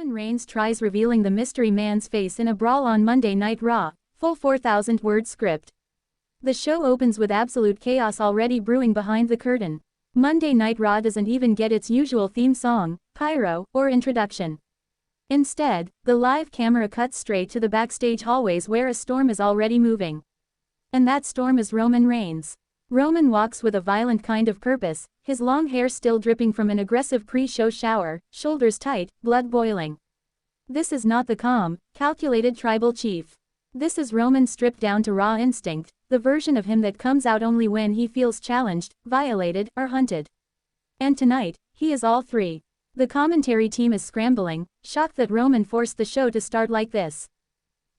Roman Reigns tries revealing the mystery man's face in a brawl on Monday Night Raw, full 4,000-word script. The show opens with absolute chaos already brewing behind the curtain. Monday Night Raw doesn't even get its usual theme song, pyro, or introduction. Instead, the live camera cuts straight to the backstage hallways where a storm is already moving. And that storm is Roman Reigns. Roman walks with a violent kind of purpose, his long hair still dripping from an aggressive pre-show shower, shoulders tight, blood boiling. This is not the calm, calculated tribal chief. This is Roman stripped down to raw instinct, the version of him that comes out only when he feels challenged, violated, or hunted. And tonight, he is all three. The commentary team is scrambling, shocked that Roman forced the show to start like this.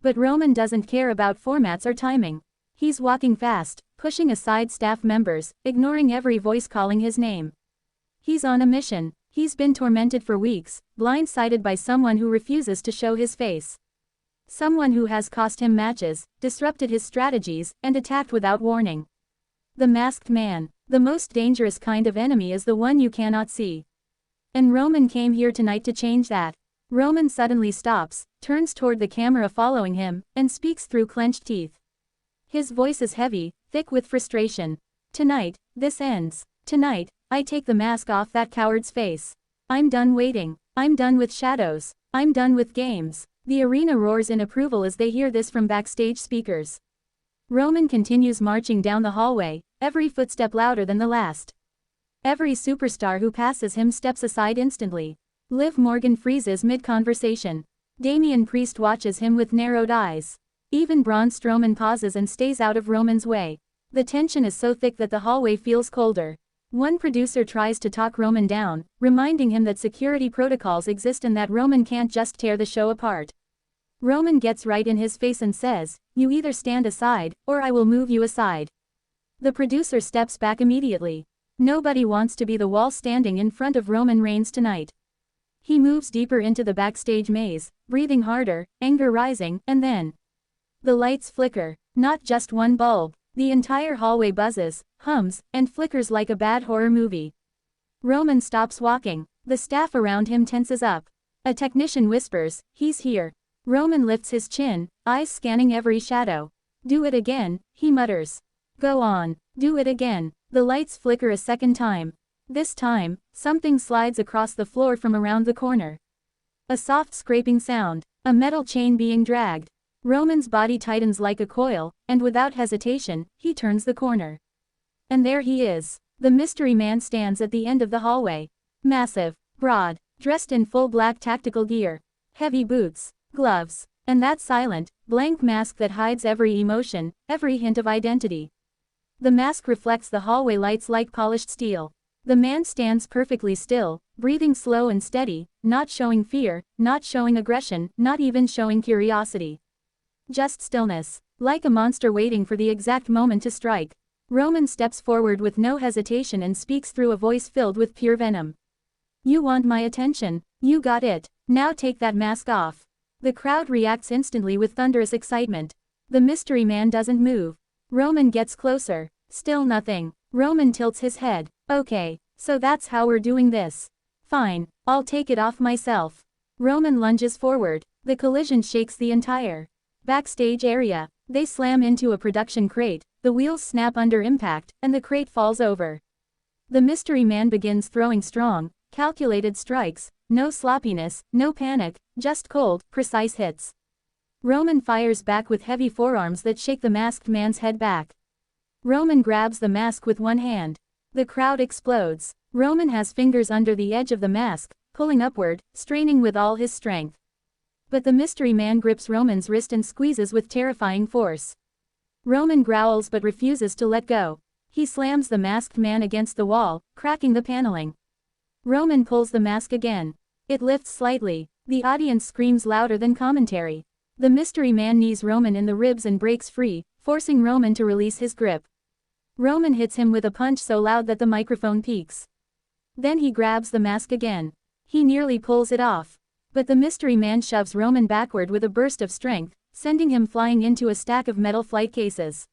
But Roman doesn't care about formats or timing. He's walking fast, pushing aside staff members, ignoring every voice calling his name. He's on a mission. He's been tormented for weeks, blindsided by someone who refuses to show his face. Someone who has cost him matches, disrupted his strategies, and attacked without warning. The masked man. The most dangerous kind of enemy is the one you cannot see. And Roman came here tonight to change that. Roman suddenly stops, turns toward the camera following him, and speaks through clenched teeth. His voice is heavy, thick with frustration. Tonight, this ends. Tonight, I take the mask off that coward's face. I'm done waiting. I'm done with shadows. I'm done with games. The arena roars in approval as they hear this from backstage speakers. Roman continues marching down the hallway, every footstep louder than the last. Every superstar who passes him steps aside instantly. Liv Morgan freezes mid-conversation. Damian Priest watches him with narrowed eyes. Even Braun Strowman pauses and stays out of Roman's way. The tension is so thick that the hallway feels colder. One producer tries to talk Roman down, reminding him that security protocols exist and that Roman can't just tear the show apart. Roman gets right in his face and says, "You either stand aside, or I will move you aside." The producer steps back immediately. Nobody wants to be the wall standing in front of Roman Reigns tonight. He moves deeper into the backstage maze, breathing harder, anger rising, and then the lights flicker. Not just one bulb. The entire hallway buzzes, hums, and flickers like a bad horror movie. Roman stops walking. The staff around him tenses up. A technician whispers, "He's here." Roman lifts his chin, eyes scanning every shadow. "Do it again," he mutters. "Go on. Do it again." The lights flicker a second time. This time, something slides across the floor from around the corner. A soft scraping sound. A metal chain being dragged. Roman's body tightens like a coil, and without hesitation, he turns the corner. And there he is. The mystery man stands at the end of the hallway. Massive, broad, dressed in full black tactical gear. Heavy boots, gloves, and that silent, blank mask that hides every emotion, every hint of identity. The mask reflects the hallway lights like polished steel. The man stands perfectly still, breathing slow and steady, not showing fear, not showing aggression, not even showing curiosity. Just stillness, like a monster waiting for the exact moment to strike. Roman steps forward with no hesitation and speaks through a voice filled with pure venom. "You want my attention? You got it. Now take that mask off." The crowd reacts instantly with thunderous excitement. The mystery man doesn't move. Roman gets closer. Still nothing. Roman tilts his head. "Okay, so that's how we're doing this. Fine, I'll take it off myself." Roman lunges forward. The collision shakes the entire backstage area. They slam into a production crate, the wheels snap under impact, and the crate falls over. The mystery man begins throwing strong, calculated strikes, no sloppiness, no panic, just cold, precise hits. Roman fires back with heavy forearms that shake the masked man's head back. Roman grabs the mask with one hand. The crowd explodes. Roman has fingers under the edge of the mask, pulling upward, straining with all his strength. But the mystery man grips Roman's wrist and squeezes with terrifying force. Roman growls but refuses to let go. He slams the masked man against the wall, cracking the paneling. Roman pulls the mask again. It lifts slightly. The audience screams louder than commentary. The mystery man knees Roman in the ribs and breaks free, forcing Roman to release his grip. Roman hits him with a punch so loud that the microphone peaks. Then he grabs the mask again. He nearly pulls it off. But the mystery man shoves Roman backward with a burst of strength, sending him flying into a stack of metal flight cases.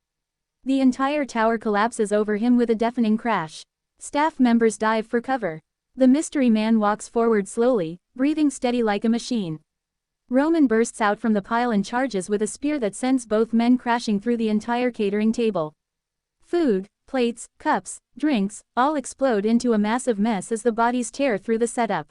The entire tower collapses over him with a deafening crash. Staff members dive for cover. The mystery man walks forward slowly, breathing steady like a machine. Roman bursts out from the pile and charges with a spear that sends both men crashing through the entire catering table. Food, plates, cups, drinks, all explode into a massive mess as the bodies tear through the setup.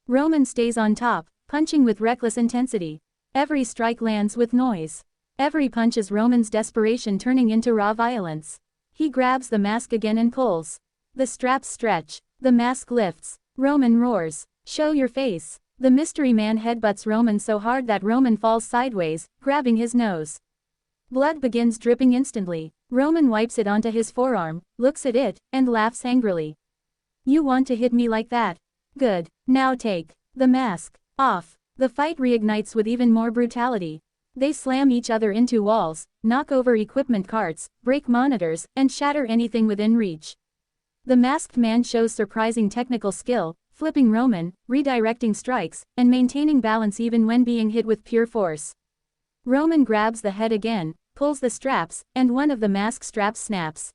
Roman stays on top, punching with reckless intensity. Every strike lands with noise. Every punch is Roman's desperation turning into raw violence. He grabs the mask again and pulls. The straps stretch. The mask lifts. Roman roars, "Show your face." The mystery man headbutts Roman so hard that Roman falls sideways, grabbing his nose. Blood begins dripping instantly. Roman wipes it onto his forearm, looks at it, and laughs angrily. "You want to hit me like that? Good. Now take the mask off." The fight reignites with even more brutality. They slam each other into walls, knock over equipment carts, break monitors, and shatter anything within reach. The masked man shows surprising technical skill, flipping Roman, redirecting strikes, and maintaining balance even when being hit with pure force. Roman grabs the head again, pulls the straps, and one of the mask straps snaps.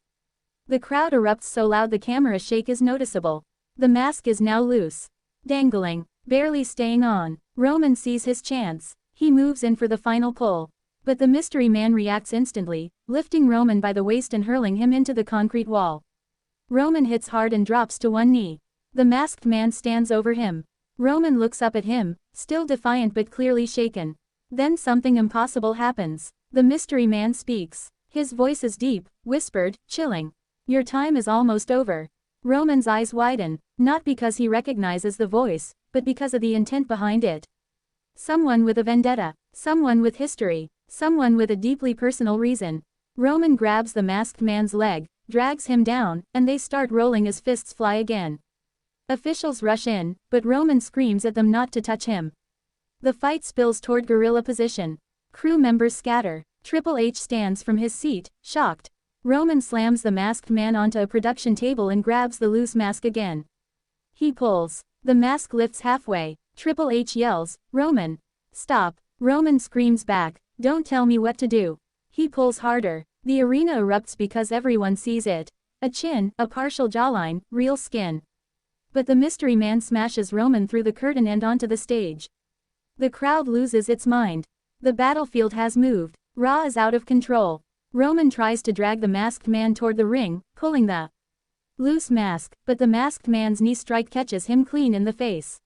The crowd erupts so loud the camera shake is noticeable. The mask is now loose. Dangling, barely staying on. Roman sees his chance. He moves in for the final pull. But the mystery man reacts instantly, lifting Roman by the waist and hurling him into the concrete wall. Roman hits hard and drops to one knee. The masked man stands over him. Roman looks up at him, still defiant but clearly shaken. Then something impossible happens. The mystery man speaks. His voice is deep, whispered, chilling. "Your time is almost over." Roman's eyes widen, not because he recognizes the voice, but because of the intent behind it. Someone with a vendetta. Someone with history. Someone with a deeply personal reason. Roman grabs the masked man's leg, drags him down, and they start rolling as fists fly again. Officials rush in, but Roman screams at them not to touch him. The fight spills toward guerrilla position. Crew members scatter. Triple H stands from his seat, shocked. Roman slams the masked man onto a production table and grabs the loose mask again. He pulls. The mask lifts halfway. Triple H yells, "Roman! Stop!" Roman screams back, "Don't tell me what to do." He pulls harder. The arena erupts because everyone sees it. A chin, a partial jawline, real skin. But the mystery man smashes Roman through the curtain and onto the stage. The crowd loses its mind. The battlefield has moved. Raw is out of control. Roman tries to drag the masked man toward the ring, pulling the loose mask, but the masked man's knee strike catches him clean in the face.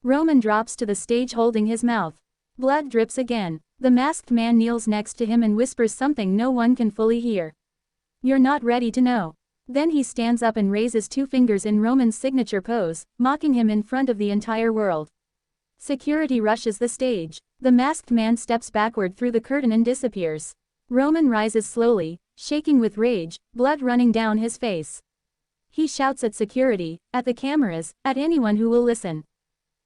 Roman drops to the stage holding his mouth. Blood drips again. The masked man kneels next to him and whispers something no one can fully hear. "You're not ready to know." Then he stands up and raises two fingers in Roman's signature pose, mocking him in front of the entire world. Security rushes the stage. The masked man steps backward through the curtain and disappears. Roman rises slowly, shaking with rage, blood running down his face. He shouts at security, at the cameras, at anyone who will listen.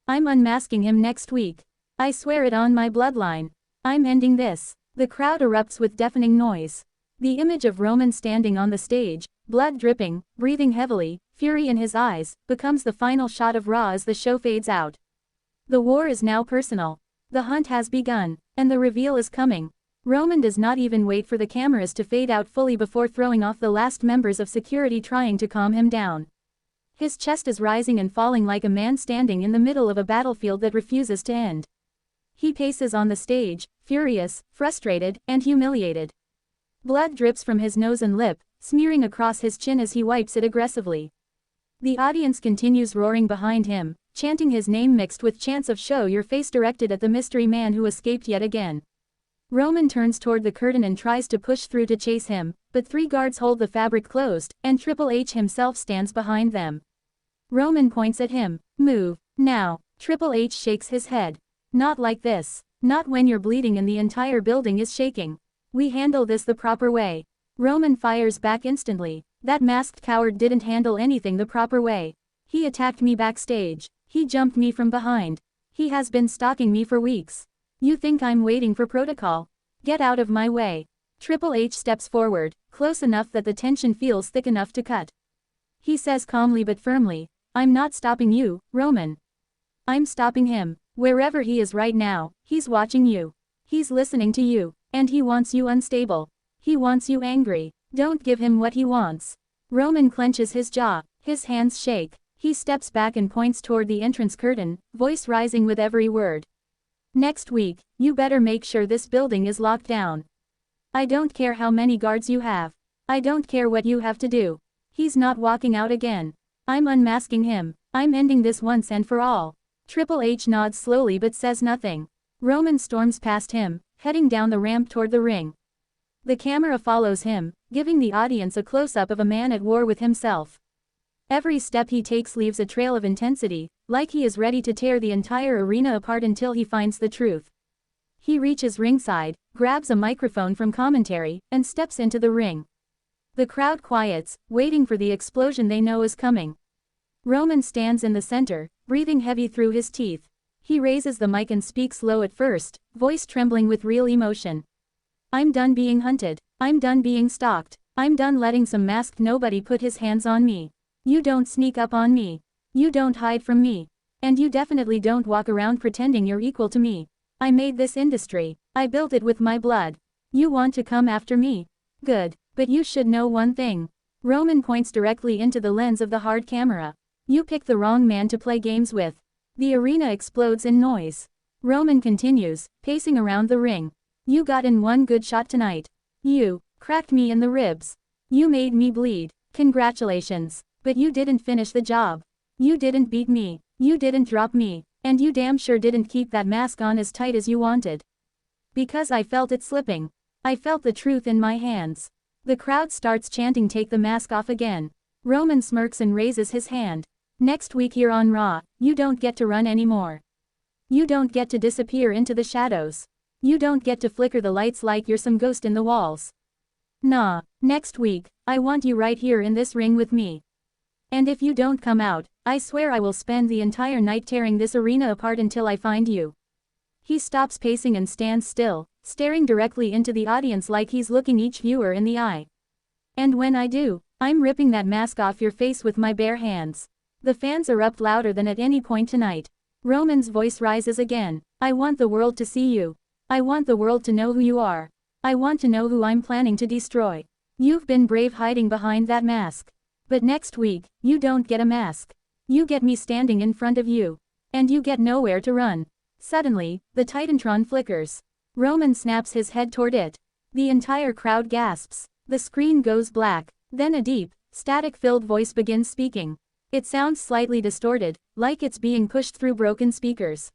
"I'm unmasking him next week. I swear it on my bloodline. I'm ending this." The crowd erupts with deafening noise. The image of Roman standing on the stage, blood dripping, breathing heavily, fury in his eyes, becomes the final shot of Raw as the show fades out. The war is now personal. The hunt has begun, and the reveal is coming. Roman does not even wait for the cameras to fade out fully before throwing off the last members of security trying to calm him down. His chest is rising and falling like a man standing in the middle of a battlefield that refuses to end. He paces on the stage, furious, frustrated, and humiliated. Blood drips from his nose and lip, smearing across his chin as he wipes it aggressively. The audience continues roaring behind him, chanting his name mixed with chants of "Show your face" directed at the mystery man who escaped yet again. Roman turns toward the curtain and tries to push through to chase him, but three guards hold the fabric closed, and Triple H himself stands behind them. Roman points at him. "Move, now." Triple H shakes his head. "Not like this. Not when you're bleeding and the entire building is shaking. We handle this the proper way." Roman fires back instantly. "That masked coward didn't handle anything the proper way. He attacked me backstage. He jumped me from behind. He has been stalking me for weeks. You think I'm waiting for protocol? Get out of my way." Triple H steps forward, close enough that the tension feels thick enough to cut. He says calmly but firmly, "I'm not stopping you, Roman. I'm stopping him. Wherever he is right now, he's watching you. He's listening to you, and he wants you unstable. He wants you angry. Don't give him what he wants." Roman clenches his jaw. His hands shake. He steps back and points toward the entrance curtain, voice rising with every word. Next week, you better make sure this building is locked down. I don't care how many guards you have. I don't care what you have to do. He's not walking out again. I'm unmasking him. I'm ending this once and for all. Triple H nods slowly but says nothing. Roman storms past him, heading down the ramp toward the ring. The camera follows him, giving the audience a close-up of a man at war with himself. Every step he takes leaves a trail of intensity, like he is ready to tear the entire arena apart until he finds the truth. He reaches ringside, grabs a microphone from commentary, and steps into the ring. The crowd quiets, waiting for the explosion they know is coming. Roman stands in the center, breathing heavy through his teeth. He raises the mic and speaks low at first, voice trembling with real emotion. I'm done being hunted. I'm done being stalked. I'm done letting some masked nobody put his hands on me. You don't sneak up on me. You don't hide from me. And you definitely don't walk around pretending you're equal to me. I made this industry. I built it with my blood. You want to come after me? Good. But you should know one thing. Roman points directly into the lens of the hard camera. You picked the wrong man to play games with. The arena explodes in noise. Roman continues, pacing around the ring. You got in one good shot tonight. You cracked me in the ribs. You made me bleed. Congratulations. But you didn't finish the job. You didn't beat me. You didn't drop me. And you damn sure didn't keep that mask on as tight as you wanted. Because I felt it slipping. I felt the truth in my hands. The crowd starts chanting, "Take the mask off" again. Roman smirks and raises his hand. Next week here on Raw, you don't get to run anymore. You don't get to disappear into the shadows. You don't get to flicker the lights like you're some ghost in the walls. Nah, next week, I want you right here in this ring with me. And if you don't come out, I swear I will spend the entire night tearing this arena apart until I find you. He stops pacing and stands still, staring directly into the audience like he's looking each viewer in the eye. And when I do, I'm ripping that mask off your face with my bare hands. The fans erupt louder than at any point tonight. Roman's voice rises again. I want the world to see you. I want the world to know who you are. I want to know who I'm planning to destroy. You've been brave hiding behind that mask. But next week, you don't get a mask. You get me standing in front of you. And you get nowhere to run. Suddenly, the Titantron flickers. Roman snaps his head toward it. The entire crowd gasps. The screen goes black. Then a deep, static-filled voice begins speaking. It sounds slightly distorted, like it's being pushed through broken speakers.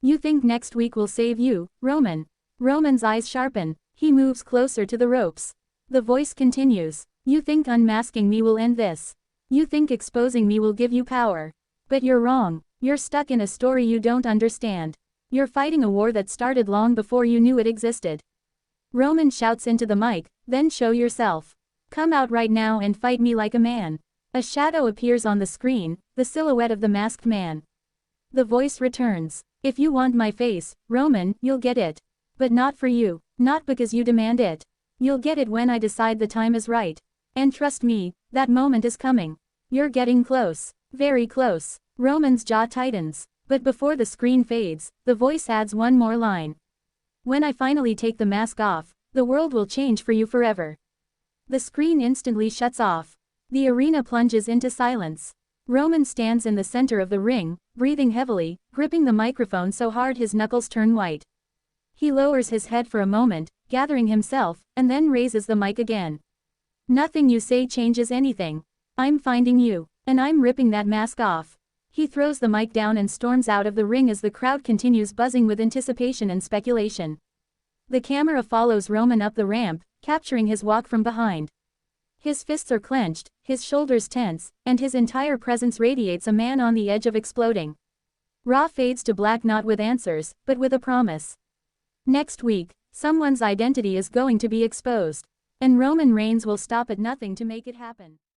You think next week will save you, Roman? Roman's eyes sharpen. He moves closer to the ropes. The voice continues. You think unmasking me will end this. You think exposing me will give you power. But you're wrong. You're stuck in a story you don't understand. You're fighting a war that started long before you knew it existed. Roman shouts into the mic, then show yourself. Come out right now and fight me like a man. A shadow appears on the screen, the silhouette of the masked man. The voice returns. If you want my face, Roman, you'll get it. But not for you, not because you demand it. You'll get it when I decide the time is right. And trust me, that moment is coming. You're getting close. Very close. Roman's jaw tightens. But before the screen fades, the voice adds one more line. When I finally take the mask off, the world will change for you forever. The screen instantly shuts off. The arena plunges into silence. Roman stands in the center of the ring, breathing heavily, gripping the microphone so hard his knuckles turn white. He lowers his head for a moment, gathering himself, and then raises the mic again. Nothing you say changes anything. I'm finding you, and I'm ripping that mask off. He throws the mic down and storms out of the ring as the crowd continues buzzing with anticipation and speculation. The camera follows Roman up the ramp, capturing his walk from behind. His fists are clenched, his shoulders tense, and his entire presence radiates a man on the edge of exploding. Raw fades to black, not with answers, but with a promise. Next week, someone's identity is going to be exposed. And Roman Reigns will stop at nothing to make it happen.